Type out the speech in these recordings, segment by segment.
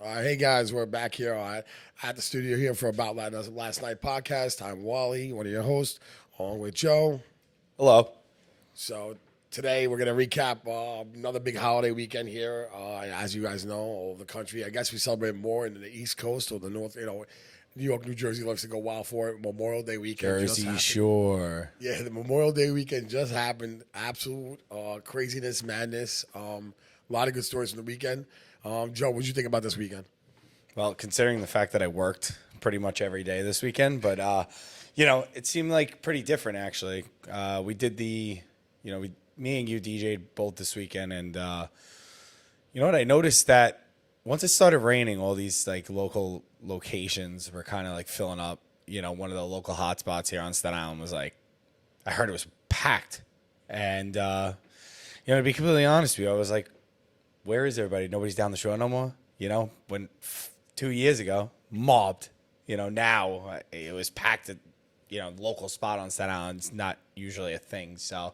Hey guys, we're back here at the studio here for About Last Night podcast. I'm Wally, one of your hosts, along with Joe. Hello. So today we're going to recap another big holiday weekend here. As you guys know, all over the country. I guess we celebrate more in the East Coast or the North. New York, New Jersey loves to go wild for it. Memorial Day weekend just Jersey happened. Shore. Yeah, the Memorial Day weekend just happened. Absolute craziness, madness. A lot of good stories from the weekend. Joe, what did you think about this weekend? Well, considering the fact that I worked pretty much every day this weekend, but it seemed like pretty different actually. We did me and you DJ'd both this weekend, and you know what? I noticed that once it started raining, all these like local locations were kind of like filling up. You know, one of the local hotspots here on Staten Island was like, I heard it was packed, and to be completely honest with you, I was like, where is everybody? Nobody's down the shore no more. You know, when 2 years ago, mobbed. You know, now it was packed at, local spot on Staten Island. It's not usually a thing. So a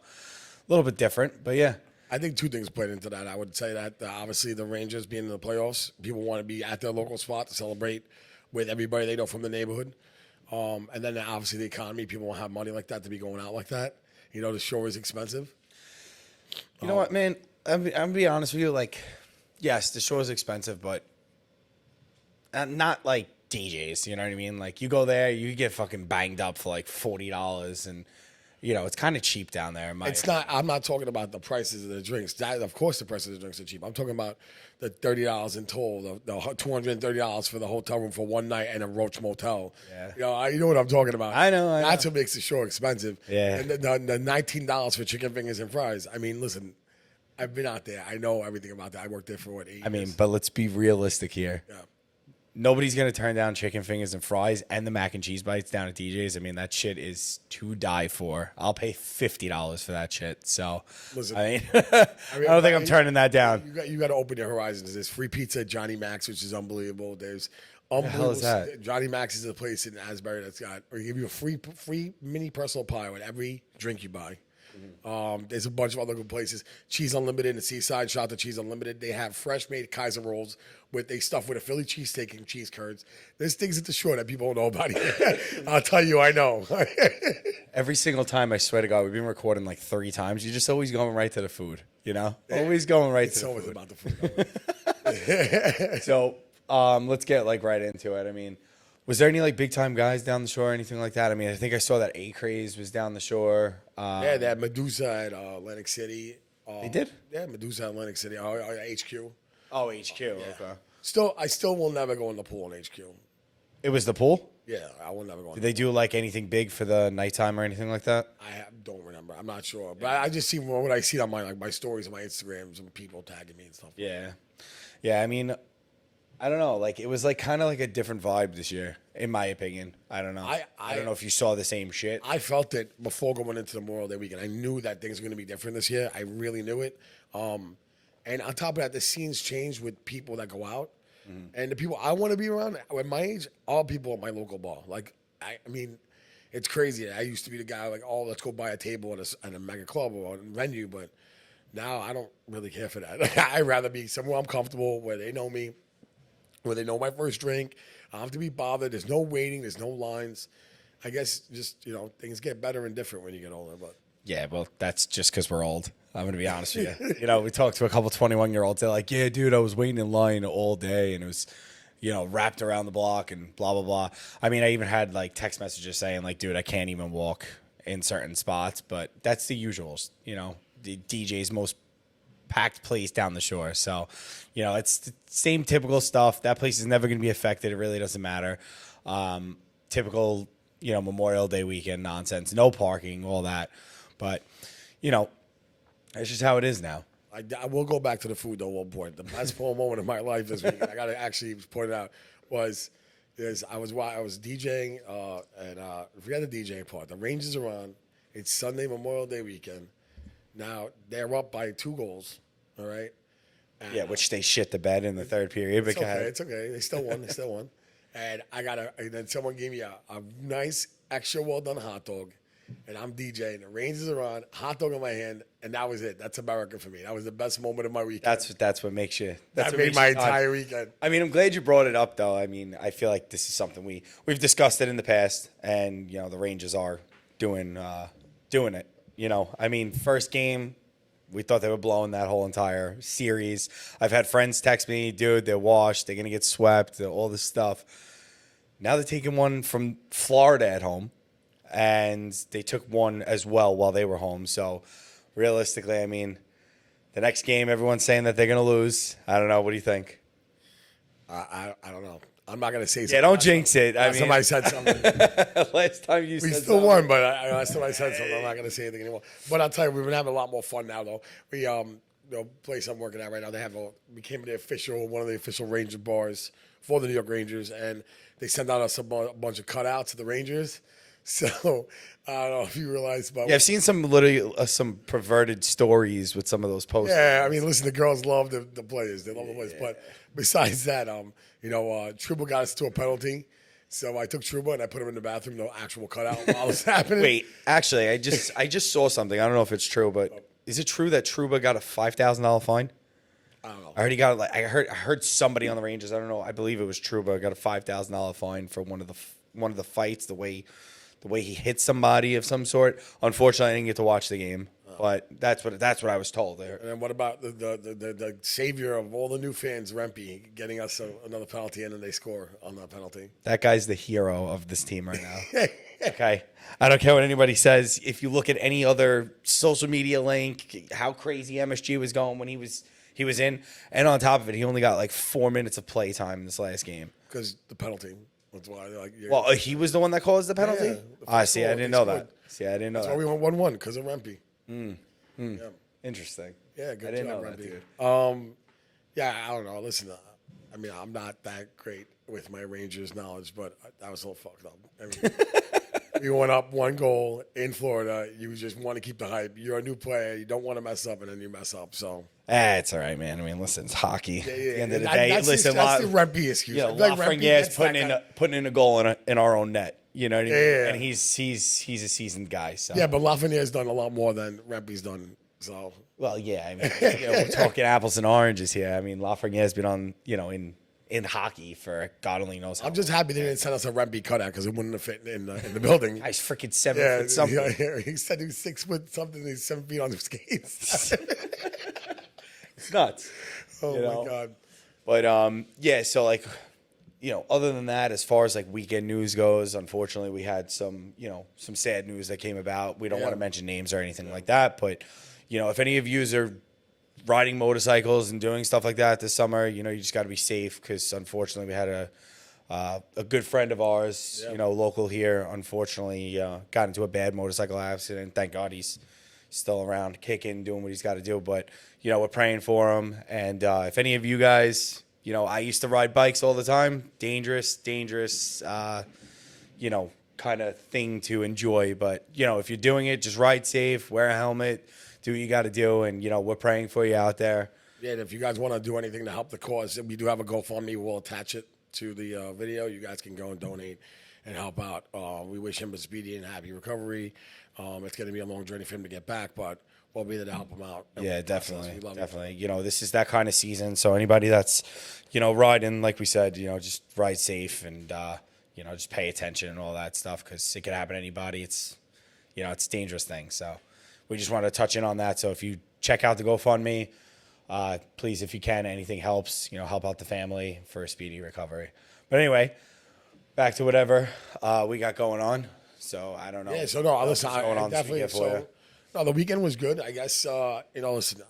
little bit different, but yeah. I think two things played into that. I would say that obviously the Rangers being in the playoffs, people want to be at their local spot to celebrate with everybody they know from the neighborhood. And then obviously the economy, people won't have money like that to be going out like that. You know, the shore is expensive. You know what, man? I'm going to be honest with you. Like, yes, the shore is expensive, but not like DJs. You know what I mean? Like, you go there, you get fucking banged up for like $40, and it's kind of cheap down there. I'm not talking about the prices of the drinks. Of course, the prices of the drinks are cheap. I'm talking about the $30 in total, the $230 for the hotel room for one night and a Roach Motel. Yeah. You know what I'm talking about. I know. That's what makes the show expensive. Yeah. And the $19 for chicken fingers and fries. I mean, listen, I've been out there. I know everything about that. I worked there for 8 years. I mean, but let's be realistic here. Yeah. Nobody's going to turn down chicken fingers and fries and the mac and cheese bites down at DJ's. I mean, that shit is to die for. I'll pay $50 for that shit. So, Listen, I don't think I'm turning that down. You got to open your horizons. There's free pizza at Johnny Mac's, which is unbelievable. There's the hell is that? Johnny Mac's is a place in Asbury that's got, or give you a free mini personal pie with every drink you buy. There's a bunch of other good places. Cheese Unlimited in the Seaside. Shout out to Cheese Unlimited. They have fresh made Kaiser rolls they stuff with a Philly cheesesteak and cheese curds. There's things at the shore that people don't know about here. I'll tell you, I know. Every single time, I swear to God, we've been recording like 3 times. You're just always going right to the food, Always going right to the food. It's always about the food. So let's get like right into it. I mean, was there any like big time guys down the shore or anything like that? I mean, I think I saw that A-Craze was down the shore. Yeah, they had Medusa at Atlantic City. They did? Yeah, Medusa at Atlantic City. HQ. Oh, HQ. Yeah. Okay. I still will never go in the pool in HQ. It was the pool? Yeah, I will never go in Did they do like anything big for the nighttime or anything like that? don't remember. I'm not sure. But I just see what I see on my stories and my Instagrams and people tagging me and stuff. Yeah. Yeah, I mean, I don't know. Like, it was like kind of like a different vibe this year, in my opinion. I don't know. I don't know if you saw the same shit. I felt it before going into the Memorial Day weekend. I knew that things were going to be different this year. I really knew it. And on top of that, the scenes change with people that go out. Mm-hmm. And the people I want to be around at my age, all people at my local bar. Like, I mean, it's crazy. I used to be the guy like, oh, let's go buy a table at a mega club or a venue. But now I don't really care for that. I'd rather be somewhere I'm comfortable, where they know me, where they know my first drink. I don't have to be bothered. There's no waiting. There's no lines. I guess just, things get better and different when you get older. But yeah, well, that's just because we're old. I'm going to be honest with you. We talked to a couple 21-year-olds. They're like, yeah, dude, I was waiting in line all day, and it was, wrapped around the block and blah, blah, blah. I mean, I even had, like, text messages saying, like, dude, I can't even walk in certain spots. But that's the usuals, the DJ's most packed place down the shore. So, it's the same typical stuff. That place is never going to be affected. It really doesn't matter. Typical, Memorial Day weekend nonsense. No parking, all that. But, that's just how it is now. I will go back to the food, though, at one point. The best moment of my life this week, I got to actually point it out, I was DJing, and forget the DJing part. The Rangers are on. It's Sunday, Memorial Day weekend. Now, they're up by 2 goals, all right? And, which they shit the bed in the third period. It's okay. It's okay. They still won. And then someone gave me a nice, extra well-done hot dog and I'm DJing. The Rangers are on, hot dog in my hand, and that was it. That's America for me. That was the best moment of my weekend. That's what makes you. That's That what made makes my you fun. entire weekend. I mean, I'm glad you brought it up, though. I mean, I feel like this is something we've discussed it in the past, and the Rangers are doing it. I mean, first game, we thought they were blowing that whole entire series. I've had friends text me, dude, they're washed, they're gonna get swept, all this stuff. Now they're taking one from Florida at home, and they took one as well while they were home. So, realistically, I mean, the next game, everyone's saying that they're gonna lose. I don't know. What do you think? I don't know. I'm not gonna say something. Yeah, don't jinx it. I mean, somebody said something. last time you We said still something. won, but last time I said something, I'm not gonna say anything anymore. But I'll tell you, we've been having a lot more fun now, though. We the place I'm working at right now, became one of the official Ranger bars for the New York Rangers, and they sent out us a bunch of cutouts of the Rangers. So I don't know if you realize, but Yeah, I've seen some literally some perverted stories with some of those posts. yeah, I mean, listen, the girls love the players. They love the players. But besides that, Trouba got us to a penalty. So I took Trouba and I put him in the bathroom, no actual cutout while it was happening. Wait, actually, I just saw something. I don't know if it's true, but is it true that Trouba got a $5,000 fine? I don't know. I already got I heard somebody on the Rangers. I don't know. I believe it was Trouba got a $5,000 fine for one of the fights. The way he hit somebody of some sort. Unfortunately, I didn't get to watch the game, but that's what I was told there. And then what about the savior of all the new fans, Rempe, getting us another penalty and then they score on that penalty? That guy's the hero of this team right now. Okay. I don't care what anybody says. If you look at any other social media link, how crazy MSG was going when he was in, and on top of it, he only got like 4 minutes of play time in this last game. Because the penalty. That's why. Well, he was the one that caused the penalty? Yeah, I see. I goal, didn't they know scored. that. See, I didn't know That's that. why we won 1-1 because of Rempe. Yeah. Interesting. Yeah, good I didn't job, know that, Rempe. dude. Yeah, I don't know. Listen, I mean, I'm not that great with my Rangers knowledge, but that was a little fucked up. I mean, we went up 1 goal in Florida. You just want to keep the hype. You're a new player. You don't want to mess up, and then you mess up. So It's all right, man. I mean, listen, it's hockey. yeah, At the end of the That- day, that's listen, that's the Rempe excuse. I feel like Rempe Lafreniere gets is that kind of- putting in a goal in our own net. You know what I mean? Yeah. And he's a seasoned guy. So Yeah, but Lafreniere's done a lot more than Rempe's done. So well, yeah. I mean, we're talking apples and oranges here. I mean, Lafreniere's been on in hockey for God only knows how. I'm just happy they didn't send us a Rempe cutout because it wouldn't have fit in the building. Guy's freaking 7 Yeah, foot something. yeah, he said he was 6 foot something. He's 7 feet on his skates. It's nuts. Oh You know? my god! But yeah. So like, other than that, as far as like weekend news goes, unfortunately, we had some sad news that came about. We don't Yeah. want to mention names or anything like that, but if any of you are riding motorcycles and doing stuff like that this summer, you just got to be safe because unfortunately we had a good friend of ours, Yeah. local here, unfortunately got into a bad motorcycle accident. Thank God he's still around, kicking, doing what he's got to do. But we're praying for him. And if any of you guys, I used to ride bikes all the time, dangerous, kind of thing to enjoy. But if you're doing it, just ride safe, wear a helmet. Do what you got to do, and we're praying for you out there. Yeah, and if you guys want to do anything to help the cause, we do have a GoFundMe. We'll attach it to the video. You guys can go and donate and help out. We wish him a speedy and happy recovery. It's going to be a long journey for him to get back, but we'll be there to help him out. Yeah, We definitely, love him. definitely. This is that kind of season. So anybody that's, riding, like we said, just ride safe and just pay attention and all that stuff because it could happen to anybody. It's, it's a dangerous thing. So we just wanted to touch in on that. So if you check out the GoFundMe, please, if you can, anything helps. Help out the family for a speedy recovery. But anyway, back to whatever we got going on. So I don't know. Yeah, so no, listen, What's going I on this definitely. weekend for you? No, the weekend was good. I guess listen.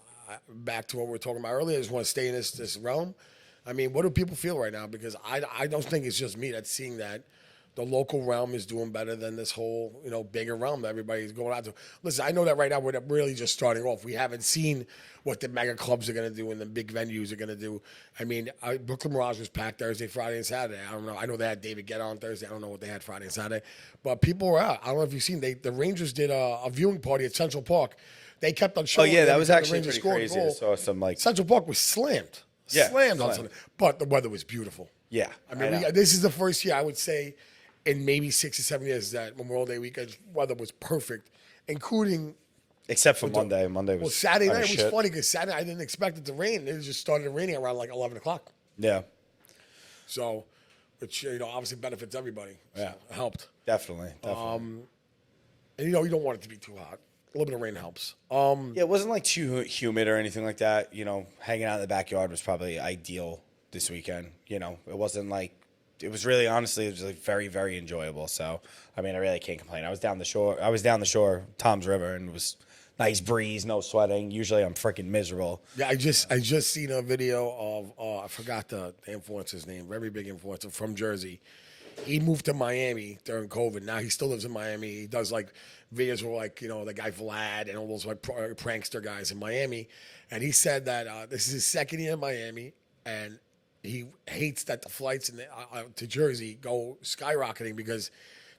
Back to what we were talking about earlier. I just want to stay in this realm. I mean, what do people feel right now? Because I don't think it's just me that's seeing that the local realm is doing better than this whole bigger realm that everybody's going out to. Listen, I know that right now we're really just starting off. We haven't seen what the mega clubs are going to do and the big venues are going to do. I mean, Brooklyn Mirage was packed Thursday, Friday, and Saturday. I don't know. I know they had David Guetta on Thursday. I don't know what they had Friday and Saturday. But people were out. I don't know if you've seen. The Rangers did a viewing party at Central Park. They kept on Oh showing. yeah, that was the actually Rangers pretty scored a crazy. I goal. saw some like Central Park was slammed. Yeah, Slammed on slammed. Sunday. But the weather was beautiful. yeah. I mean, this is the first year I would say in maybe 6 or 7 years that Memorial Day weekend weather was perfect, including. Except for Monday. Monday was Well, Saturday kinda night was shit. funny because Saturday I didn't expect it to rain. It just started raining around like 11 o'clock. Yeah, So, which obviously benefits everybody. So Yeah. it helped. definitely. And you don't want it to be too hot. A little bit of rain helps. Yeah, it wasn't like too humid or anything like that. Hanging out in the backyard was probably ideal this weekend. It wasn't like it was really honestly it was like very very enjoyable. So I mean I really can't complain. I was down the shore, Tom's River, and it was nice breeze, no sweating. Usually I'm freaking miserable. Yeah, I just seen a video of I forgot the influencer's name, very big influencer from Jersey. He moved to Miami during COVID. Now he still lives in Miami. He does like videos with like the guy Vlad and all those like prankster guys in Miami. And he said that this is his second year in Miami, and he hates that the flights to Jersey go skyrocketing because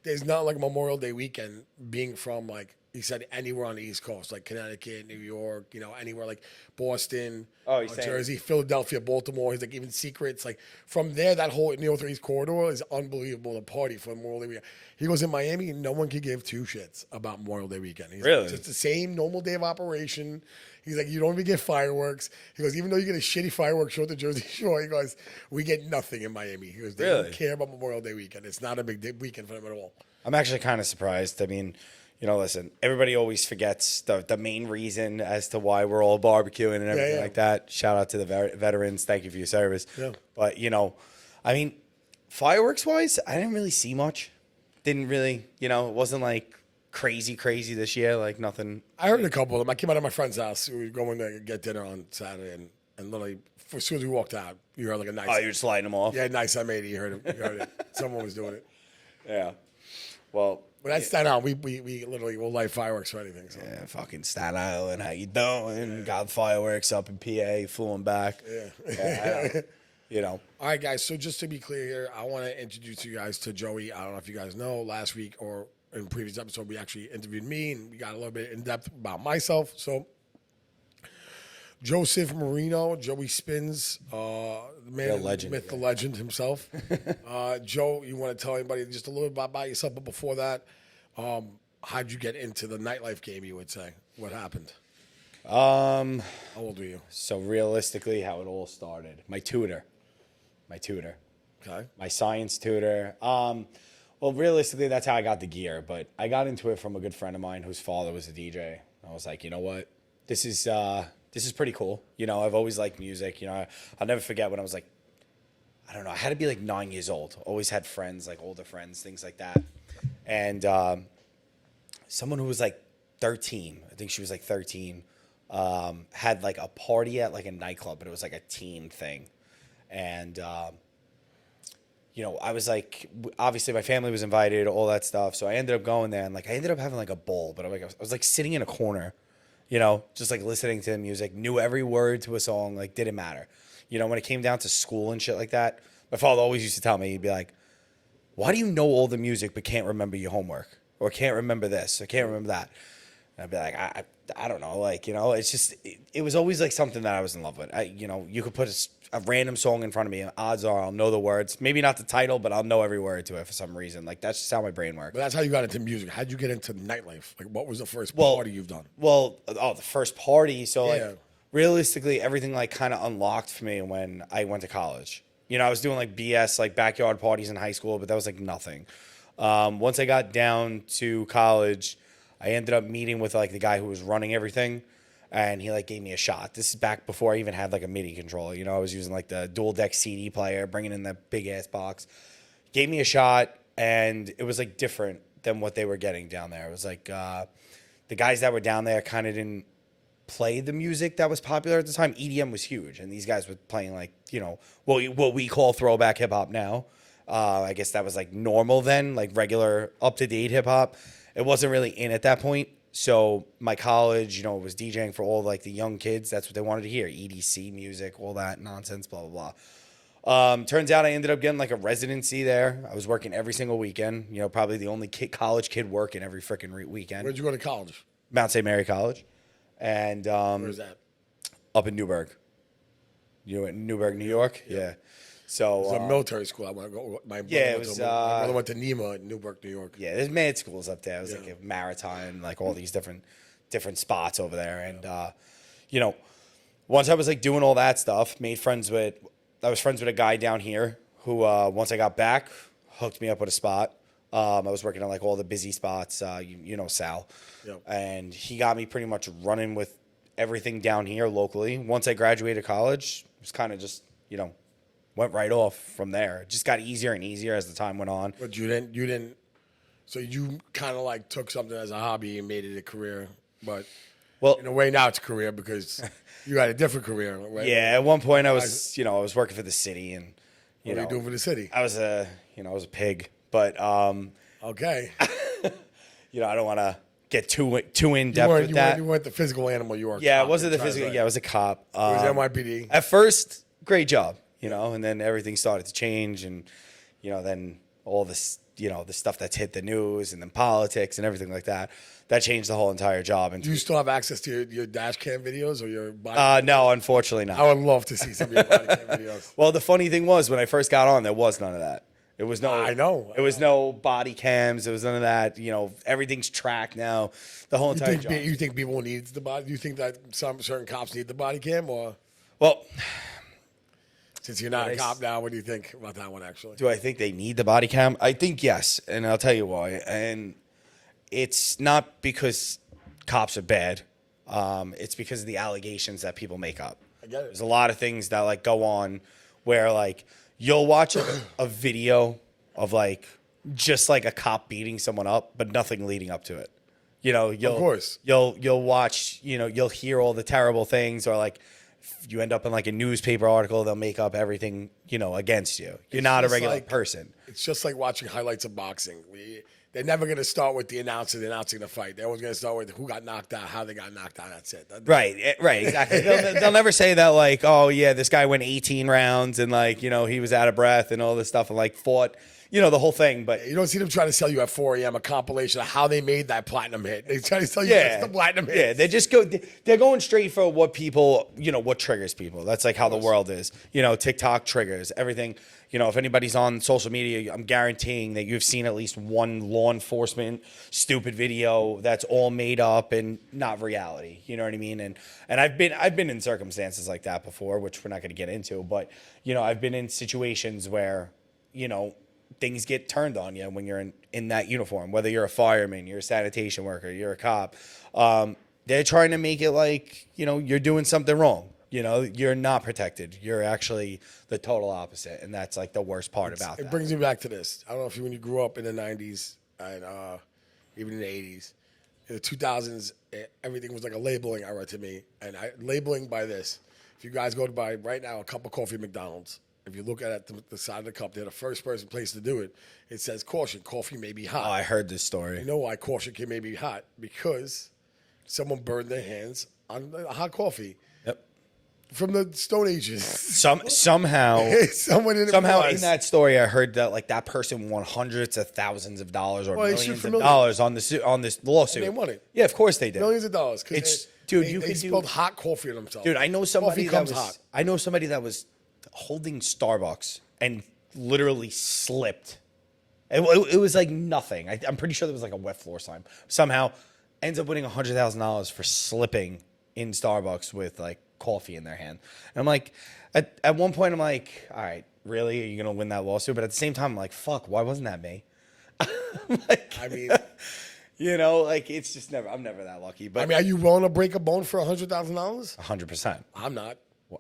there's not like Memorial Day weekend being from like. He said anywhere on the East Coast, like Connecticut, New York, anywhere like Boston, He's saying- Jersey, Philadelphia, Baltimore. He's like even secrets. Like from there, that whole Northeast corridor is unbelievable. The party for Memorial Day weekend. He goes in Miami, no one could give two shits about Memorial Day weekend. He's Really? like, it's just the same normal day of operation. He's like, you don't even get fireworks. He goes, even though you get a shitty fireworks show at the Jersey Shore, he goes, we get nothing in Miami. He goes, they Really? don't care about Memorial Day weekend. It's not a big weekend for them at all. I'm actually kind of surprised. I mean, listen, everybody always forgets the main reason as to why we're all barbecuing and everything like that. Shout out to the veterans. Thank you for your service. Yeah. But, I mean, fireworks-wise, I didn't really see much. Didn't really, it wasn't like crazy this year. Like nothing. I heard a couple of them. I came out of my friend's house. We were going to get dinner on Saturday, and literally, as soon as we walked out, you heard like a nice. Oh, you're just lighting them off? Yeah, nice. I made it. You heard it. You heard it. Someone was doing it. Yeah. Well. But that's Staten Island. We literally will light fireworks for anything. So. Yeah, fucking Staten Island. How you doing? Yeah. Got fireworks up in PA, flew them back. Yeah. All right, guys. So just to be clear here, I want to introduce you guys to Joey. I don't know if you guys know, last week or in previous episode, we actually interviewed me and we got a little bit in depth about myself. So Joseph Marino, Joey Spins, the man, the legend, myth, the legend himself. Joe, you want to tell anybody just a little bit about yourself? But before that, how'd you get into the nightlife game? You would say what happened? How old were you? So realistically, how it all started, my tutor, Okay. my science tutor. Well, realistically, that's how I got the gear. But I got into it from a good friend of mine whose father was a DJ. I was like, you know what, this is pretty cool. I've always liked music. I'll never forget when I was like, I don't know, I had to be like 9 years old. Always had friends, like older friends, things like that. And someone who was like 13, I think she was like 13, had like a party at like a nightclub, but it was like a teen thing. And, I was like, obviously my family was invited, all that stuff. So I ended up going there and like, I ended up having like a bowl, but I was like sitting in a corner, just like listening to the music, knew every word to a song, like didn't matter. When it came down to school and shit like that, my father always used to tell me, he'd be like, why do you know all the music but can't remember your homework? Or can't remember this, or can't remember that? And I'd be like, I don't know. Like, it's just, it was always like something that I was in love with. You could put a random song in front of me and odds are I'll know the words. Maybe not the title, but I'll know every word to it for some reason. Like, that's just how my brain works. But that's how you got into music. How'd you get into nightlife? Like, what was the first party you've done? Well, the first party. So, Yeah. like, realistically, everything, like, kind of unlocked for me when I went to college. I was doing, like, BS, like, backyard parties in high school, but that was, like, nothing. Once I got down to college, I ended up meeting with, like, the guy who was running everything. And he, like, gave me a shot. This is back before I even had, like, a MIDI controller. I was using, like, the dual deck CD player, bringing in the big-ass box. Gave me a shot, and it was, like, different than what they were getting down there. It was, like, the guys that were down there kind of didn't play the music that was popular at the time. EDM was huge, and these guys were playing, like, what we call throwback hip-hop now. I guess that was, like, normal then, like, regular, up-to-date hip-hop. It wasn't really in at that point. So my college, was DJing for all like the young kids. That's what they wanted to hear. EDC music, all that nonsense, blah, blah, blah. Turns out I ended up getting like a residency there. I was working every single weekend. Probably the only college kid working every freaking weekend. Where'd you go to college? Mount St. Mary College. And Where's that? up in Newburgh. In Newburgh, New York? Yeah. So It was a military school. I want to go. My brother went to NEMA in Newburgh, New York. yeah, there's med schools up there. It was like a maritime, like all these different spots over there. And you know, once I was like doing all that stuff, I was friends with a guy down here who once I got back, hooked me up with a spot. I was working on like all the busy spots, you know, Sal. Yep. And he got me pretty much running with everything down here locally. Once I graduated college, it was kind of just, you know, went right off from there. It just got easier and easier as the time went on. But you didn't. So you kind of like took something as a hobby and made it a career. But Well, in a way, now it's a career because you had a different career, right? yeah, at one point I was working for the city, and What were you doing for the city? I was a pig, but Okay. I don't want to get too in depth with that. You weren't the physical animal. You were. Yeah, it wasn't the physical. Right. Yeah, I was a cop. It was NYPD. At first, great job, and then everything started to change, and then all this, the stuff that's hit the news, and then politics and everything like that. That changed the whole entire job. And Do you still have access to your dash cam videos or your body? No, unfortunately not. I would love to see some of your body cam videos. Well, the funny thing was when I first got on, there was none of that. It was no. I know. It was no body cams. There was none of that. Everything's tracked now. The whole entire job. You think people need the body? Do you think that some certain cops need the body cam, or Well, since you're not a cop now, what do you think about that one? Actually, do I think they need the body cam? I think yes, and I'll tell you why. And it's not because cops are bad. It's because of the allegations that people make up. I get it. There's a lot of things that like go on where like you'll watch a video of like just like a cop beating someone up, but nothing leading up to it. Of course. You'll watch, you'll hear all the terrible things, or like you end up in like a newspaper article, they'll make up everything, against you. You're not a regular person. It's just like watching highlights of boxing. They're never going to start with the announcer announcing the fight. They're always going to start with who got knocked out, how they got knocked out. That's it. Right, exactly. They'll never say that like, oh yeah, this guy went 18 rounds and like, he was out of breath and all this stuff and like fought, the whole thing. But you don't see them trying to sell you at 4 a.m. a compilation of how they made that platinum hit. They try to sell you that's the platinum hit. Yeah, they're going straight for what people, what triggers people. That's like how the world is. TikTok triggers everything. If anybody's on social media, I'm guaranteeing that you've seen at least one law enforcement stupid video that's all made up and not reality. You know what I mean? And I've been in circumstances like that before, which we're not going to get into. But I've been in situations where things get turned on you when you're in that uniform. Whether you're a fireman, you're a sanitation worker, you're a cop, they're trying to make it like you're doing something wrong. You're not protected. You're actually the total opposite, and that's like the worst part about that. It brings me back to this. I don't know if when you grew up in the 90s and even in the 80s, in the 2000s, everything was like a labeling era to me. And labeling by this. If you guys go to buy right now a cup of coffee at McDonald's, if you look at the side of the cup, they're the first place to do it. It says caution, coffee may be hot. Oh, I heard this story. You know why caution may be hot? Because someone burned their hands on hot coffee. From the Stone Ages. Somehow someone in that story, I heard that like that person won hundreds of thousands of dollars or millions of dollars on this lawsuit. And they won it. Yeah, of course they did. Millions of dollars. They spilled hot coffee on themselves. Dude, I know somebody that was holding Starbucks and literally slipped. It was like nothing. I'm pretty sure there was like a wet floor sign. Somehow ends up winning $100,000 for slipping in Starbucks with like coffee in their hand. And I'm like, at one point I'm like, all right, really? Are you going to win that lawsuit? But at the same time, I'm like, fuck, why wasn't that me? Like, I mean, like it's just I'm never that lucky. But I mean, are you willing to break a bone for $100,000? 100%. I'm not.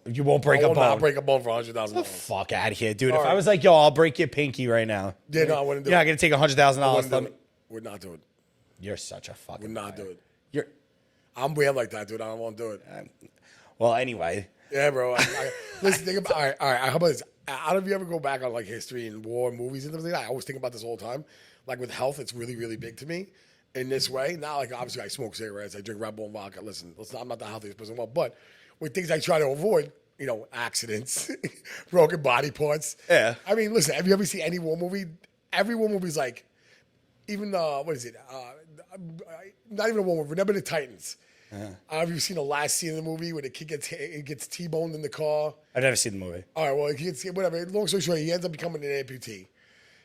You won't break a bone? I will not break a bone for $100,000. Fuck out of here, dude. If I was like, yo, I'll break your pinky right now. Yeah, no, I wouldn't do it. You're not going to take $100,000. Would not do it. You're such a fucking Would not liar. do it. I'm weird like that, dude. I don't want to do it. Well, anyway. Yeah, bro. Listen, think about all right. How about this? How do you ever go back on like history and war and movies and things like that? I always think about this all the time. Like with health, it's really, really big to me in this way. Now, like obviously, I smoke cigarettes, I drink Red Bull and vodka. Listen, I'm not the healthiest person in the world, but with things I try to avoid, accidents, broken body parts. Yeah. I mean, listen. Have you ever seen any war movie? Every war movie is like, even what is it? Not even a war movie. Remember the Titans. I don't know if you've seen the last scene of the movie where the kid gets T-boned in the car. I've never seen the movie. All right, well, he gets, whatever. Long story short, he ends up becoming an amputee.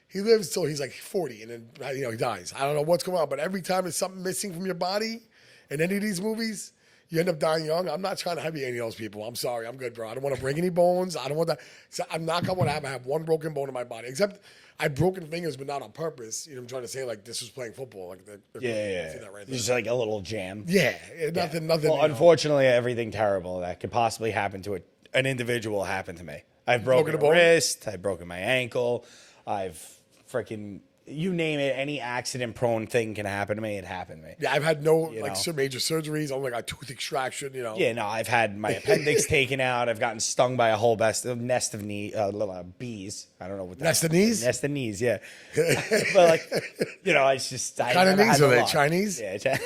He lives till he's like 40, and then he dies. I don't know what's going on, but every time there's something missing from your body in any of these movies, you end up dying young. I'm not trying to be any of those people. I'm sorry. I'm good, bro. I don't want to break any bones. I don't want that. So I'm not going to have one broken bone in my body, except I've broken fingers, but not on purpose. You know, I'm trying to say, like, this was playing football. Like, Yeah. See that right there. Just like a little jam. Yeah, nothing. Well, unfortunately, everything terrible that could possibly happen to an individual happened to me. I've broken a wrist. I've broken my ankle. I've freaking, you name it, any accident-prone thing can happen to me. It happened to me. Yeah, I've had no major surgeries. I've only got tooth extraction. You know. Yeah, no, I've had my appendix taken out. I've gotten stung by a whole nest of bees. I don't know what that nest of knees. Nest of knees, yeah. But like, it's just what kind of knees are they? Chinese? Yeah.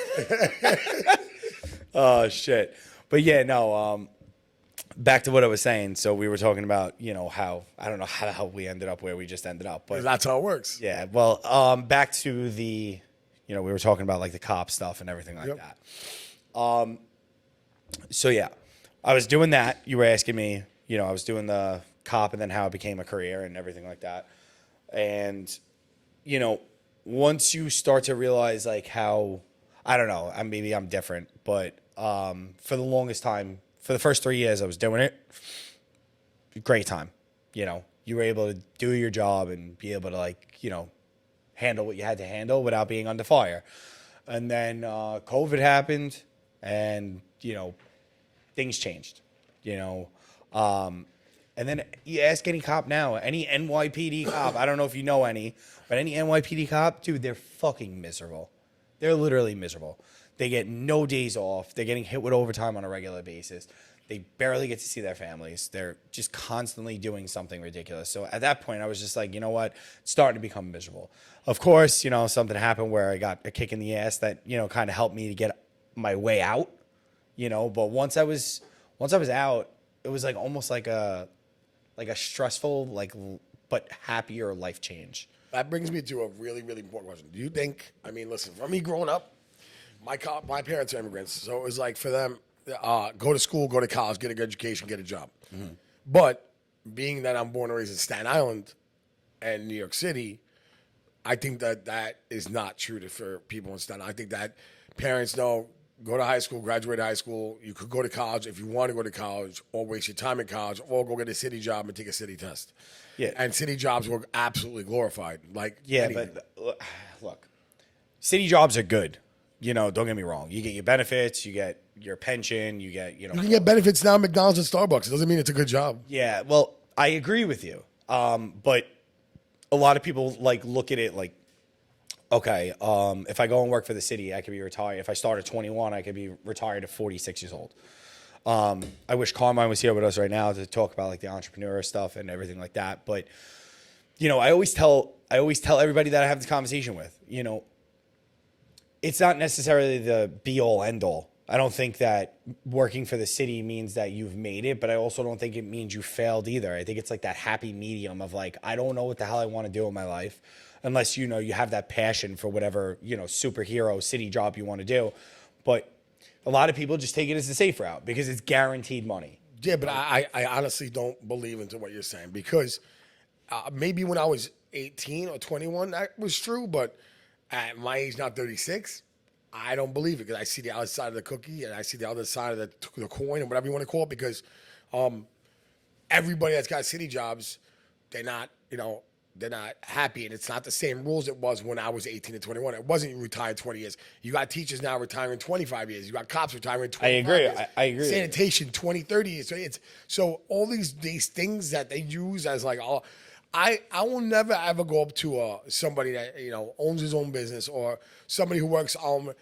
Oh shit. But yeah, no. Back to what I was saying. So we were talking about, how I don't know how the hell we ended up where we just ended up, but that's how it works. Yeah. Well, back to the, we were talking about like the cop stuff and everything like that. So yeah, I was doing that. You were asking me, I was doing the cop and then how it became a career and everything like that. And, once you start to realize like how, I don't know, maybe I'm different, but for the longest time, for the first 3 years I was doing it, great time. You were able to do your job and be able to handle what you had to handle without being under fire. And then COVID happened and, things changed, and then you ask any cop now, any NYPD cop, I don't know if you know any, but any NYPD cop, dude, they're fucking miserable. They're literally miserable. They get no days off. They're getting hit with overtime on a regular basis. They barely get to see their families. They're just constantly doing something ridiculous. So at that point, I was just like, you know what? It's starting to become miserable. Of course, something happened where I got a kick in the ass that, kind of helped me to get my way out, But once I was out, it was like almost like a stressful, but happier life change. That brings me to a really, really important question. Do you think, listen, for me growing up, my parents are immigrants, so it was like for them, go to school, go to college, get a good education, get a job. Mm-hmm. But being that I'm born and raised in Staten Island and New York City, I think that is not true for people in Staten Island. I think that parents know, go to high school, graduate high school, you could go to college if you want to go to college, or waste your time in college, or go get a city job and take a city test. Yeah. And city jobs were absolutely glorified. But look, city jobs are good. Don't get me wrong. You get your benefits, you get your pension, you get, You can get benefits now at McDonald's and Starbucks. It doesn't mean it's a good job. Yeah, well, I agree with you. But a lot of people look at it like, okay, if I go and work for the city, I could be retired. If I start at 21, I could be retired at 46 years old. I wish Carmine was here with us right now to talk about the entrepreneur stuff and everything like that. But, I always tell everybody that I have this conversation with, it's not necessarily the be all end all. I don't think that working for the city means that you've made it, but I also don't think it means you failed either. I think it's that happy medium of I don't know what the hell I want to do in my life unless, you have that passion for whatever, superhero city job you want to do. But a lot of people just take it as the safe route because it's guaranteed money. Yeah, but I honestly don't believe into what you're saying because maybe when I was 18 or 21, that was true, but at my age, now 36, I don't believe it because I see the other side of the cookie and I see the other side of the coin or whatever you want to call it because everybody that's got city jobs, they're not happy and it's not the same rules it was when I was 18 and 21. It wasn't you retired 20 years. You got teachers now retiring 25 years. You got cops retiring 25 years. I agree. Sanitation 20, 30 years. So all these things that they use as I will never ever go up to somebody that owns his own business or somebody who works on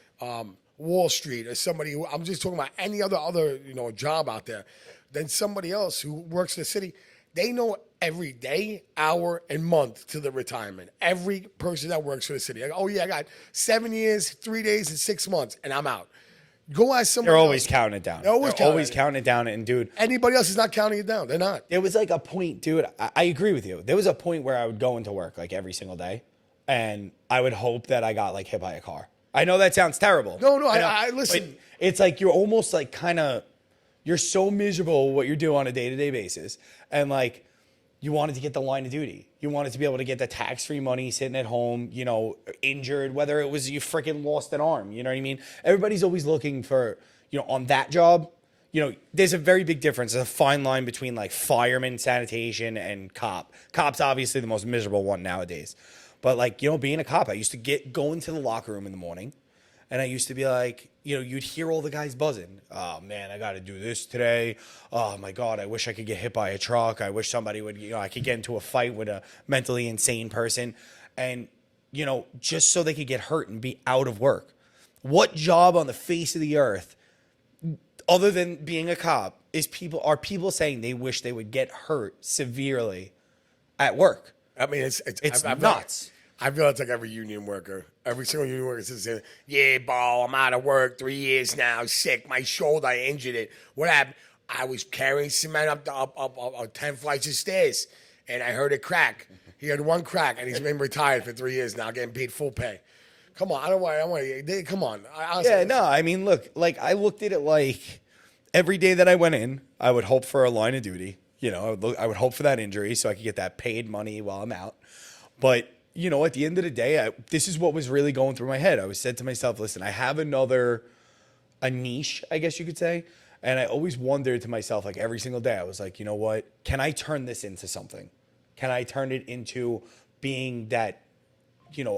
Wall Street or somebody who I'm just talking about any other job out there than somebody else who works in the city. They know every day, hour, and month to the retirement. Every person that works for the city. Oh yeah, I got 7 years, 3 days, and 6 months, and I'm out. Go ask somebody. They're always counting it down. They're always counting it down. And dude, anybody else is not counting it down. They're not. There was a point, dude. I agree with you. There was a point where I would go into work every single day, and I would hope that I got hit by a car. I know that sounds terrible. No, I listen. It's like you're almost like you're so miserable with what you do on a day-to-day basis. And like, you wanted to get the line of duty. You wanted to be able to get the tax-free money sitting at home, injured, whether it was you freaking lost an arm. You know what I mean? Everybody's always looking for, on that job, there's a very big difference. There's a fine line between like fireman, sanitation, and cop. Cop's obviously the most miserable one nowadays. But like, being a cop, I used to go into the locker room in the morning, and I used to be like, you'd hear all the guys buzzing. Oh man, I got to do this today. Oh my God, I wish I could get hit by a truck. I wish somebody would, I could get into a fight with a mentally insane person. And, just so they could get hurt and be out of work. What job on the face of the earth, other than being a cop, are people saying they wish they would get hurt severely at work? I mean, it's nuts. I feel it's like every union worker. Every single union worker says, yeah, bro, I'm out of work 3 years now, sick, my shoulder, I injured it. What happened? I was carrying cement up 10 flights of stairs, and I heard it crack. He had one crack, and he's been retired for 3 years now, getting paid full pay. Come on, I don't want. Come on. I mean, look, like I looked at it like every day that I went in, I would hope for a line of duty. I would hope for that injury so I could get that paid money while I'm out. But at the end of the day, this is what was really going through my head. I was said to myself, listen, I have a niche, I guess you could say. And I always wondered to myself, like every single day, I was like, you know what? Can I turn this into something? Can I turn it into being that,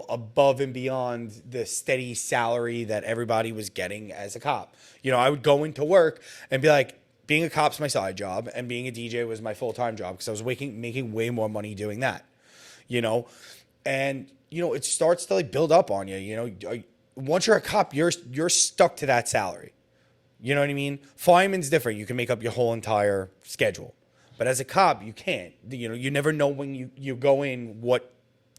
above and beyond the steady salary that everybody was getting as a cop? I would go into work and be like, being a cop's my side job and being a DJ was my full-time job because I was making way more money doing that, And, it starts to like build up on you, once you're a cop, you're stuck to that salary. You know what I mean? Fireman's different. You can make up your whole entire schedule. But as a cop, you can't. You never know when you go in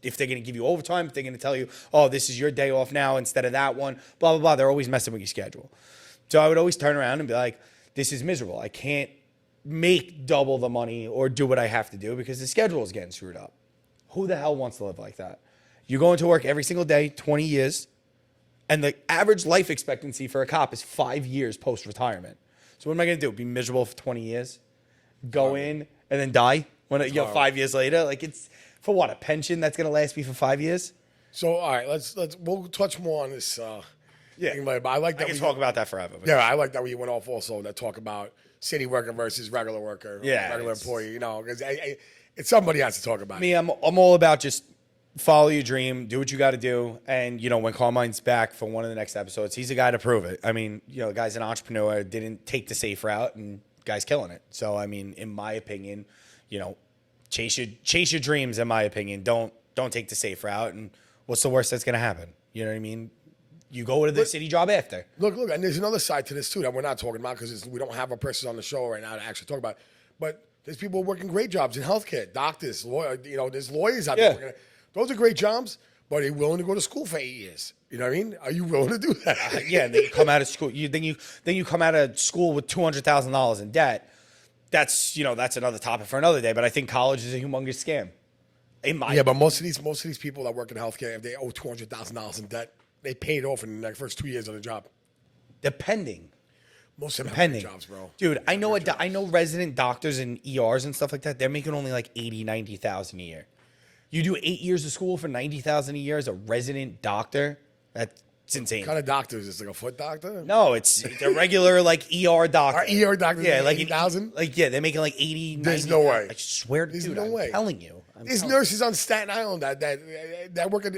if they're going to give you overtime, if they're going to tell you, oh, this is your day off now instead of that one, blah, blah, blah. They're always messing with your schedule. So I would always turn around and be like, this is miserable. I can't make double the money or do what I have to do because the schedule is getting screwed up. Who the hell wants to live like that? You go into work every single day, 20 years, and the average life expectancy for a cop is 5 years post-retirement. So what am I going to do? Be miserable for 20 years? Go in and then die 5 years later? Like it's for what, a pension that's going to last me for 5 years? So all right, we'll touch more on this thing later, but I like that I can talk about that forever. Yeah, I like that we went off also that talk about city worker versus regular worker, regular employee, because it's somebody has to talk about me. I'm all about just follow your dream, do what you got to do. And, when Carmine's back for one of the next episodes, he's a guy to prove it. I mean, the guy's an entrepreneur, didn't take the safe route, and guy's killing it. So, I mean, in my opinion, chase your dreams, in my opinion. Don't take the safe route. And what's the worst that's going to happen? You know what I mean? You go to the city job after. Look, and there's another side to this, too, that we're not talking about because we don't have a person on the show right now to actually talk about. But there's people working great jobs in healthcare, doctors, there's lawyers out there working. Those are great jobs, but are you willing to go to school for 8 years? You know what I mean? Are you willing to do that? And then you come out of school. Then you come out of school with $200,000 in debt. That's that's another topic for another day. But I think college is a humongous scam. But most of these people that work in healthcare, if they owe $200,000 in debt, they pay it off in the first 2 years on the job. Depending. Most of them have jobs, bro. Dude, I know resident doctors and ERs and stuff like that. They're making only like $80,000-$90,000 a year. You do 8 years of school for $90,000 a year as a resident doctor? That's insane. What kind of doctor is this? Like a foot doctor? No, it's a regular like ER doctor. Our ER doctors like 80,000? They're making like 80, There's no way. I swear to There's dude, no way. I'm telling you. There's nurses on Staten Island that work at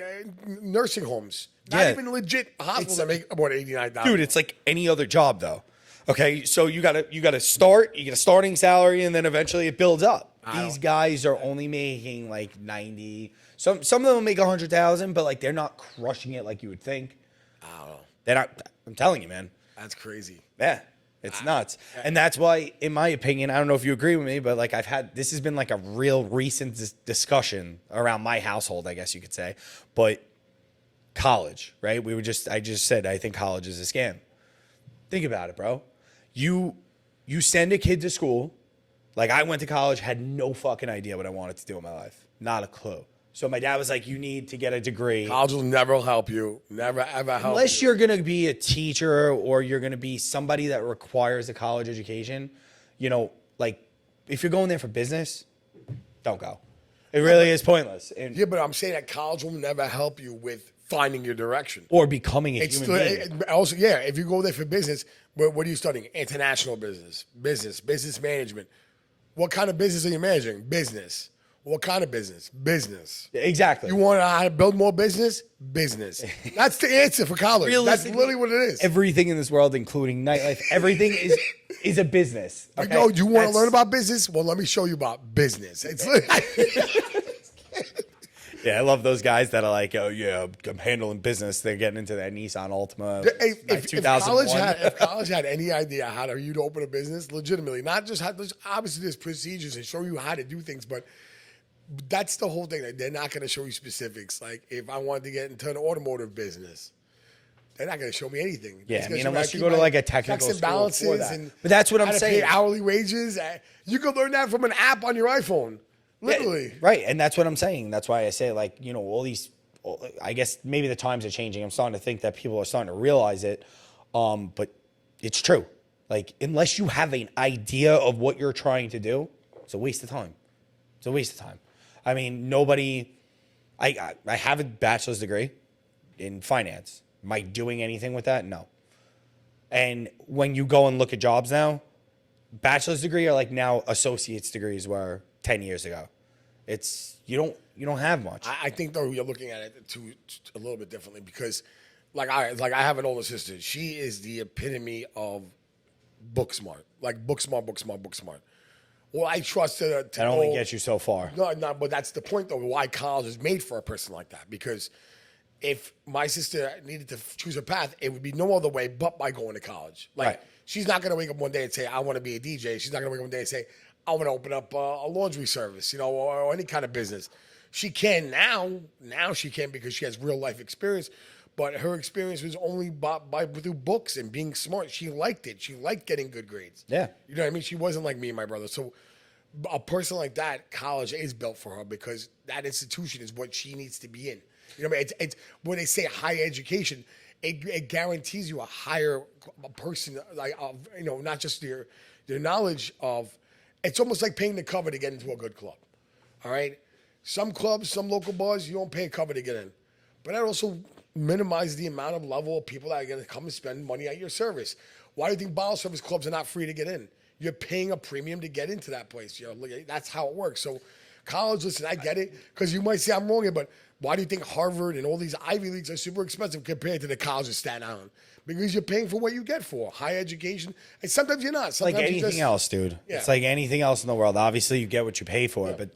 nursing homes. Not even legit hospitals that make about $89,000. Dude, it's like any other job though. Okay, so you gotta start, you get a starting salary, and then eventually it builds up. These guys are only making like 90. Some of them will make 100,000, but like they're not crushing it like you would think. I don't know. They're not. I'm telling you, man. That's crazy. Yeah, it's nuts, and that's why, in my opinion, I don't know if you agree with me, but like this has been like a real recent discussion around my household, I guess you could say. But college, right? I just said I think college is a scam. Think about it, bro. You send a kid to school. Like I went to college, had no fucking idea what I wanted to do in my life. Not a clue. So my dad was like, you need to get a degree. College will never help you. Never, ever help Unless you. you're going to be a teacher or you're going to be somebody that requires a college education, you know, like if you're going there for business, don't go. It really is pointless. And, Yeah, but I'm saying that college will never help you with finding your direction. or becoming a It's human being. also, yeah, if you go there for business, what are you studying? International business management. What kind of business are you managing? Business. What kind of business? Business. Exactly. You want to know how to build more business? Business. That's the answer for college. That's Realistically, literally what it is. Everything in this world, including nightlife, everything is a business. Like, Okay? yo, you want to That's- learn about business? Well, let me show you about business. It's Yeah, I love those guys that are like, oh yeah, I'm handling business. They're getting into that Nissan Altima. Hey, like if 2001. if college had any idea how to you to open a business, legitimately, not just how, obviously there's procedures and show you how to do things, but that's the whole thing. Like, they're not going to show you specifics. Like if I wanted to get into an automotive business, they're not going to show me anything. Yeah, It's I gonna mean, show me unless how to you keep go to my like a technical checks and school for balances that. and But that's what how I'm to saying. pay hourly wages. You could learn that from an app on your iPhone. Literally. Yeah, right, and that's what I'm saying. That's why I say, like, you know, all these. I guess maybe the times are changing. I'm starting to think that people are starting to realize it, but it's true. Like, unless you have an idea of what you're trying to do, it's a waste of time. It's a waste of time. I mean, nobody. I have a bachelor's degree in finance. Am I doing anything with that? No. And when you go and look at jobs now, bachelor's degree are like now associate's degrees were 10 years ago. It's you don't have much. I think though you're looking at it a little bit differently because, I have an older sister. She is the epitome of book smart, like book smart. Well, I trust her to That only go- gets you so far. No, but that's the point though. Why college is made for a person like that? Because if my sister needed to choose a path, it would be no other way but by going to college. Like Right. she's not going to wake up one day and say, "I want to be a DJ." She's not going to wake up one day and say, "I want to open up a laundry service," or any kind of business. She can now. Now she can because she has real life experience. But her experience was only through books and being smart. She liked it. She liked getting good grades. Yeah. You know what I mean? She wasn't like me and my brother. So a person like that, college is built for her because that institution is what she needs to be in. You know what I mean? It's when they say higher education, it guarantees you a higher person, not just your knowledge of. It's almost like paying the cover to get into a good club. All right? Some clubs, some local bars, you don't pay a cover to get in. But that also minimizes the amount of level of people that are going to come and spend money at your service. Why do you think bottle service clubs are not free to get in? You're paying a premium to get into that place. That's how it works. So college, listen, I get it, because you might say I'm wrong here, but why do you think Harvard and all these Ivy Leagues are super expensive compared to the college of Staten Island? Because you're paying for what you get for high education, and sometimes you're not. Sometimes Like you anything else, dude. Yeah. It's like anything else in the world. Obviously, you get what you pay for, but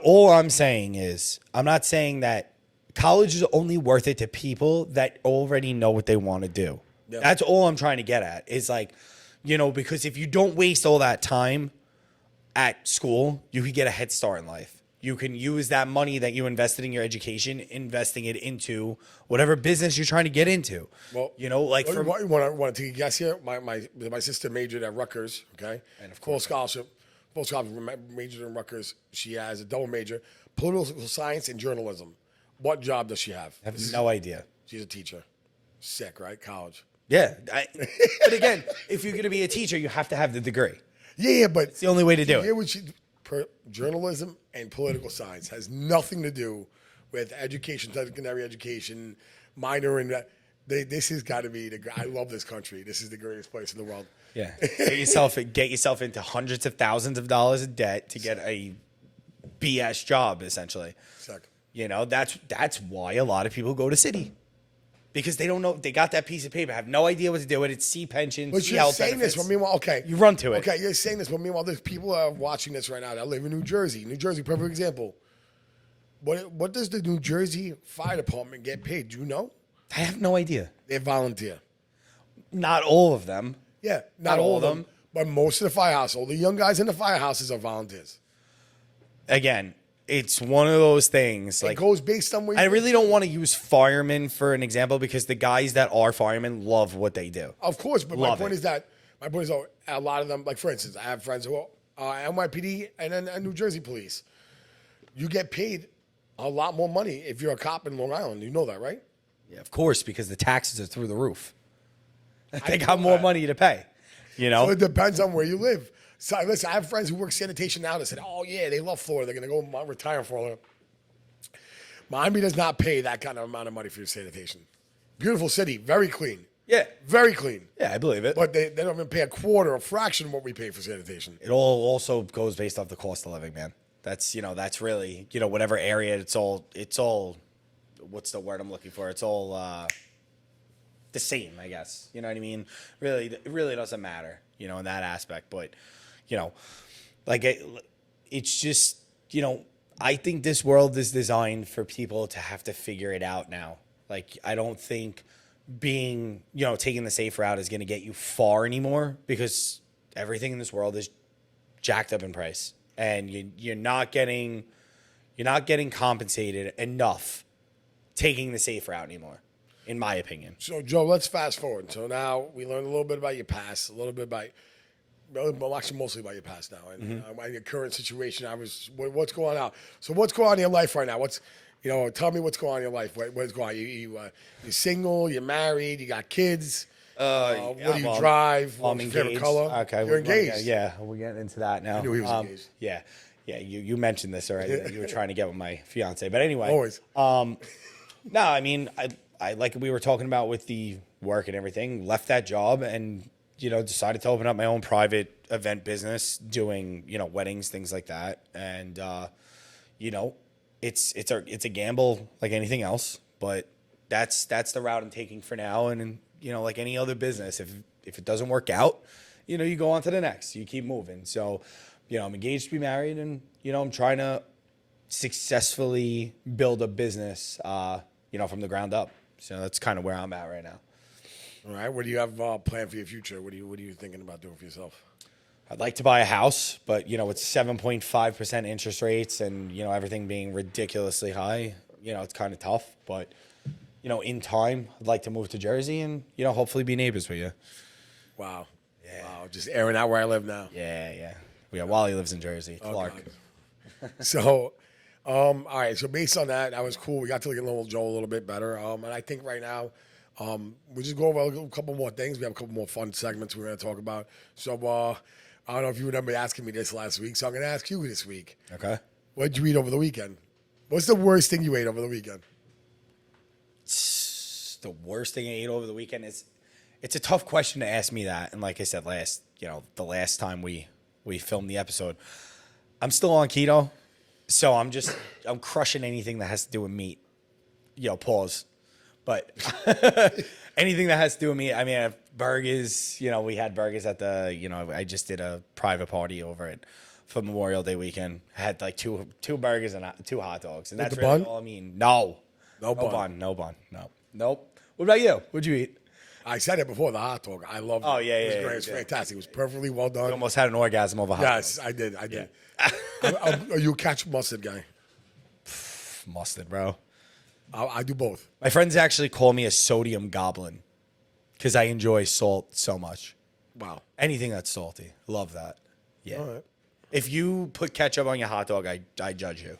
all I'm saying is, I'm not saying that college is only worth it to people that already know what they want to do. Yeah. That's all I'm trying to get at. Is like, because if you don't waste all that time at school, you can get a head start in life. You can use that money that you invested in your education, investing it into whatever business you're trying to get into. Well, like you for want to take a guess here? My sister majored at Rutgers, okay? And of full scholarship, majored in Rutgers. She has a double major, political science and journalism. What job does she have? I have no idea. She's a teacher. Sick, right? College. Yeah. But again, if you're going to be a teacher, you have to have the degree. Yeah, but It's the only way to do hear it. what journalism and political science has nothing to do with education, secondary education, minor in that. This has got to be I love this country. This is the greatest place in the world. Yeah. Get yourself into hundreds of thousands of dollars of debt to get a BS job, essentially. Sick. That's why a lot of people go to city. Because they don't know, they got that piece of paper, have no idea what to do with it, see pensions, But see you're health saying benefits. this, but meanwhile, okay. You run to it. Okay, you're saying this, but meanwhile, there's people are watching this right now that live in New Jersey. New Jersey, perfect example. What does the New Jersey Fire Department get paid? Do you know? I have no idea. They volunteer. Not all of them. Yeah, not all of them, but most of the firehouse, all the young guys in the firehouses are volunteers. Again, it's one of those things. It Like, goes based on where I really don't want to use firemen for an example because the guys that are firemen love what they do. Of course, but my Love point it. is that a lot of them, like for instance, I have friends who are NYPD and then New Jersey police. You get paid a lot more money if you're a cop in Long Island. You know that, right? Yeah, of course, because the taxes are through the roof. They know got more that. money to pay. You know, So it depends on where you live. So listen, I have friends who work sanitation now that said, "Oh yeah, they love Florida. They're gonna go retire in Florida." Miami does not pay that kind of amount of money for your sanitation. Beautiful city, very clean. yeah, Very clean. yeah, I believe it. But they don't even pay a quarter, a fraction of what we pay for sanitation. It all also goes based off the cost of living, man. That's that's really whatever area. It's all. What's the word I'm looking for? It's all the same, I guess. You know what I mean? Really, it really doesn't matter, in that aspect. But like it's just I think this world is designed for people to have to figure it out now. Like I don't think being taking the safe route is going to get you far anymore, because everything in this world is jacked up in price, and you're not getting compensated enough taking the safe route anymore, in my opinion. So, Joe, let's fast forward. So now we learned a little bit about your past, a little bit about, well, actually mostly about your past now, and your current situation. What's going on? So what's going on in your life right now? Tell me what's going on in your life. What's going on? You're single, you're married, you got kids. What do you drive? What's your favorite color? Okay, you're engaged. Yeah, we're getting into that now. I knew he was engaged. Yeah. You mentioned this already. That you were trying to get with my fiance, but anyway. Always. No, I mean, I like we were talking about with the work and everything. Left that job and decided to open up my own private event business, doing weddings, things like that, and it's a gamble like anything else, but that's the route I'm taking for now. And like any other business, if it doesn't work out, you go on to the next. You keep moving. So, I'm engaged to be married, and I'm trying to successfully build a business, from the ground up. So that's kind of where I'm at right now. All right. What do you have planned for your future? What are you thinking about doing for yourself? I'd like to buy a house, but it's 7.5% interest rates, and everything being ridiculously high. It's kind of tough, but in time, I'd like to move to Jersey and hopefully be neighbors with you. Wow. Yeah. Wow. Just airing out where I live now. Yeah. Wally lives in Jersey. Clark. So, all right. So based on that, that was cool. We got to get little Joe a little bit better. And I think right now, we just go over a couple more things. We have a couple more fun segments we're going to talk about. So, I don't know if you remember asking me this last week, so I'm going to ask you this week. Okay. What did you eat over the weekend? What's the worst thing you ate over the weekend? The worst thing I ate over the weekend is, it's a tough question to ask me that. And like I said the last time we filmed the episode, I'm still on keto, so I'm crushing anything that has to do with meat. Pause. But anything that has to do with meat, I mean, I have burgers. We had burgers at the, I just did a private party over it for Memorial Day weekend. I had like two burgers and 2 hot dogs, and that's the really bun? all I mean. No bun. Nope. What about you? What'd you eat? I said it before, the hot dog. I loved it. Oh, yeah, It was yeah, great. It was yeah. fantastic. It was perfectly well done. You almost had an orgasm over hot Yes, dogs. I did. Are you a ketchup mustard guy? Mustard, bro. I do both. My friends actually call me a sodium goblin because I enjoy salt so much. Wow. Anything that's salty. Love that. Yeah. All right. If you put ketchup on your hot dog, I judge you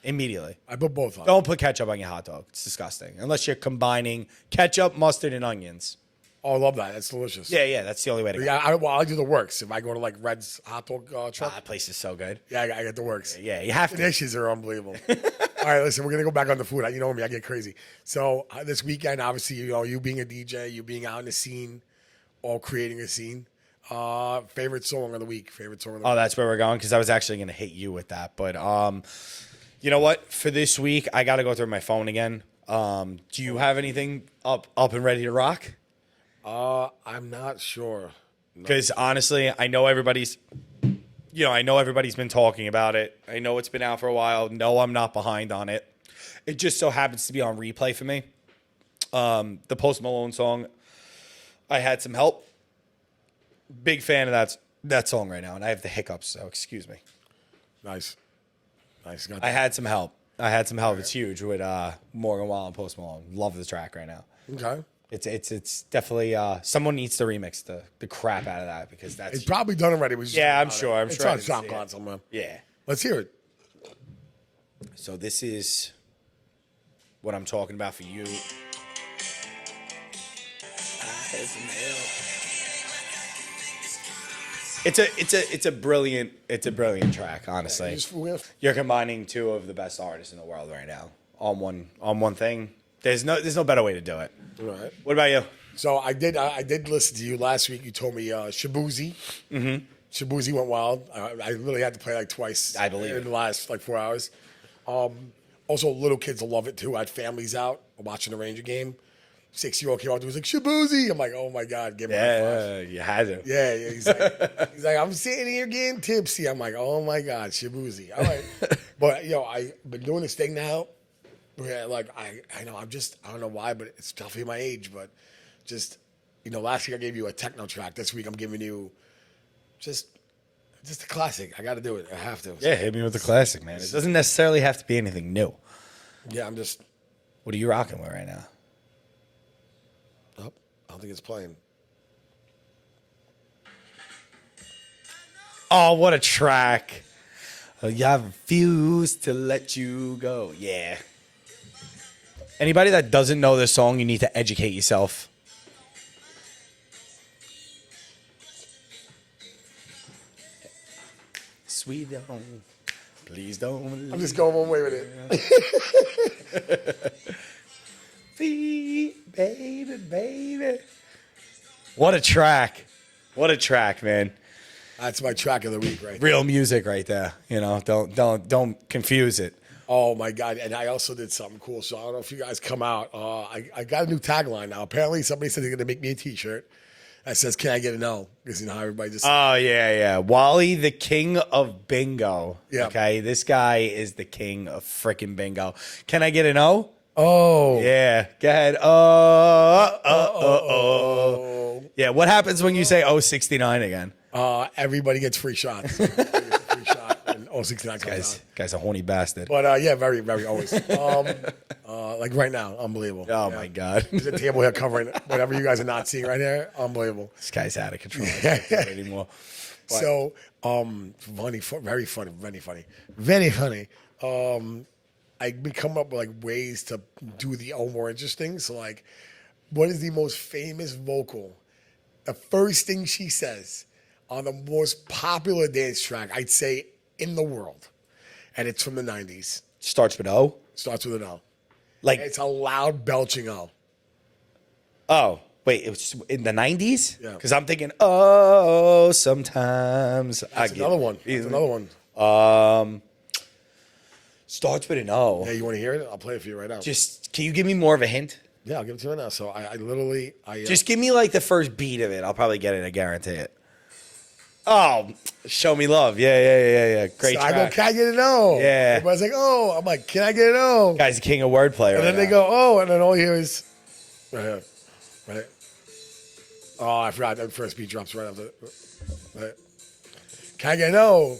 immediately. I put both on. Don't put ketchup on your hot dog. It's disgusting. Unless you're combining ketchup, mustard, and onions. Oh, I love that. That's delicious. Yeah, that's the only way to go. Yeah, I do the works. If I go to like Red's hot dog truck, That place is so good. yeah, I get the works. Yeah, you have The to. dishes are unbelievable. All right, listen, we're gonna go back on the food. You know me, I get crazy. So this weekend, obviously, you being a DJ, you being out in the scene, all creating a scene. Favorite song of the week. Oh, that's where we're going, because I was actually going to hit you with that. But you know what? For this week, I got to go through my phone again. Do you have anything up and ready to rock? I'm not sure. Because honestly, I know everybody's been talking about it. I know it's been out for a while. No, I'm not behind on it. It just so happens to be on replay for me. The Post Malone song, I Had Some Help. Big fan of that song right now, and I have the hiccups, so excuse me. Nice. Got I that. Had Some Help. It's huge with Morgan Wallen and Post Malone. Love the track right now. Okay. It's definitely someone needs to remix the crap out of that, because that's It's probably done already. We just Yeah, talked I'm about sure. it. I'm It's sure I on didn't see SoundCloud it. somewhere. yeah. Let's hear it. So this is what I'm talking about for you. It's a brilliant track, honestly. You're combining two of the best artists in the world right now on one thing. There's no better way to do it. All right. What about you? So I did listen to you last week. You told me Shabuzi. Mm-hmm. Shabuzi went wild. I literally had to play like twice. I believe in it. the last like 4 hours. Also, little kids will love it too. I had families out watching the Ranger game. 6-year-old came out and was like Shabuzi. I'm like, oh my god, give me a high five. You had to. Yeah. He's like, I'm sitting here getting tipsy. I'm like, oh my god, Shabuzi. All right, but I've been doing this thing now. Where like I know I don't know why, but it's definitely my age. But just last week I gave you a techno track. This week I'm giving you just a classic. I got to do it. I have to. Yeah, hit me with the classic, man. It doesn't necessarily have to be anything new. Yeah, I'm just. What are you rocking with right now? Oh, I don't think it's playing. Oh, what a track. I refuse to let you go. Yeah. Anybody that doesn't know this song, you need to educate yourself. Sweet home, please don't. I'm just going one way with it. Baby. What a track. What a track, man. That's my track of the week, right? Real music right there. Don't confuse it. Oh my god! And I also did something cool. So I don't know if you guys come out. I got a new tagline now. Apparently, somebody said they're gonna make me a T-shirt that says, "Can I get a no?" Because how everybody just. Oh yeah. Wally, the king of bingo. Yeah. Okay, this guy is the king of freaking bingo. Can I get an O? Oh. Yeah. Go ahead. Yeah. What happens when you say 069 again? Everybody gets free shots. Free shot and 069 comes out. Guy's a horny bastard. But yeah, very, very always. Like right now, unbelievable. Oh my god. There's a table here covering whatever you guys are not seeing right here. Unbelievable. This guy's out of control. I can't do it anymore. But, so, funny, very funny, very funny, very funny. I've been coming up with like ways to do the more interesting. So like, what is the most famous vocal? The first thing she says on the most popular dance track, I'd say, in the world. And it's from the 90s. starts with O. Starts with an O. Like It's a loud belching O. Oh, wait, it was in the 90s? Yeah. Because I'm thinking, oh, sometimes That's another one. That's another one. Starts with an O. Yeah, you want to hear it? I'll play it for you right now. Just, can you give me more of a hint? Yeah, I'll give it to you right now. So I literally... Just give me like the first beat of it. I'll probably get it. I guarantee it. Oh, Show Me Love. Yeah. Great so track. I go, can I get an O? Yeah. Everybody's like, oh. I'm like, can I get an O? Guy's the king of wordplay right And then they now. go, oh, and then all you hear is... Right here. Right. Oh, I forgot. The first beat drops right after... Right. Can I get an O?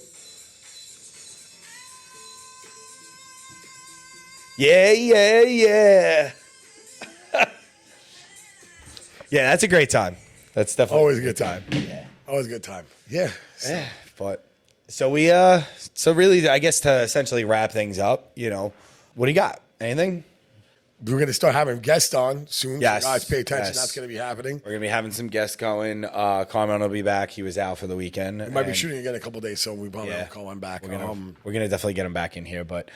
Yeah. Yeah, that's a great time. That's definitely Always a good time. Yeah. Always a good time. Yeah. Yeah, but so really, I guess to essentially wrap things up, what do you got? Anything? We're going to start having guests on soon. Yes. So guys, pay attention. Yes. That's going to be happening. We're gonna be having some guests going. Carmen will be back. He was out for the weekend. We might be shooting again in a couple of days, so we probably will call him back. We're gonna definitely get him back in here, but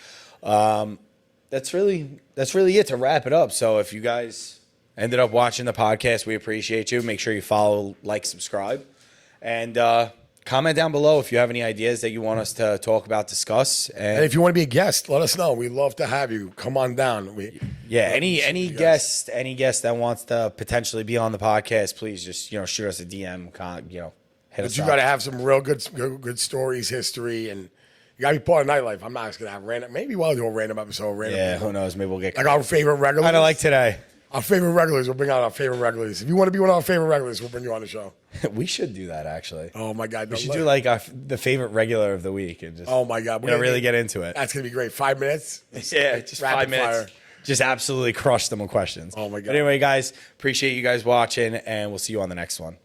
that's really it to wrap it up. So if you guys ended up watching the podcast, we appreciate you. Make sure you follow, like, subscribe, and comment down below if you have any ideas that you want us to talk about, discuss. And if you want to be a guest, let us know. We'd love to have you. Come on down. Any guest that wants to potentially be on the podcast, please just shoot us a DM. Hit us But you up. got to have some real good stories, history, and you got to be part of nightlife. I'm not just going to have random. Maybe we'll do a random episode. Yeah, who knows? Maybe we'll get like our favorite regulars. kind of like today. Our favorite regulars. We'll bring out our favorite regulars. If you want to be one of our favorite regulars, we'll bring you on the show. We should do that, actually. Oh my God. We should do like the favorite regular of the week and just Oh my God. really get into it. That's going to be great. 5 minutes. Yeah, just Rapid 5 minutes. fire. Just absolutely crush them with questions. Oh my God. But anyway, guys, appreciate you guys watching, and we'll see you on the next one.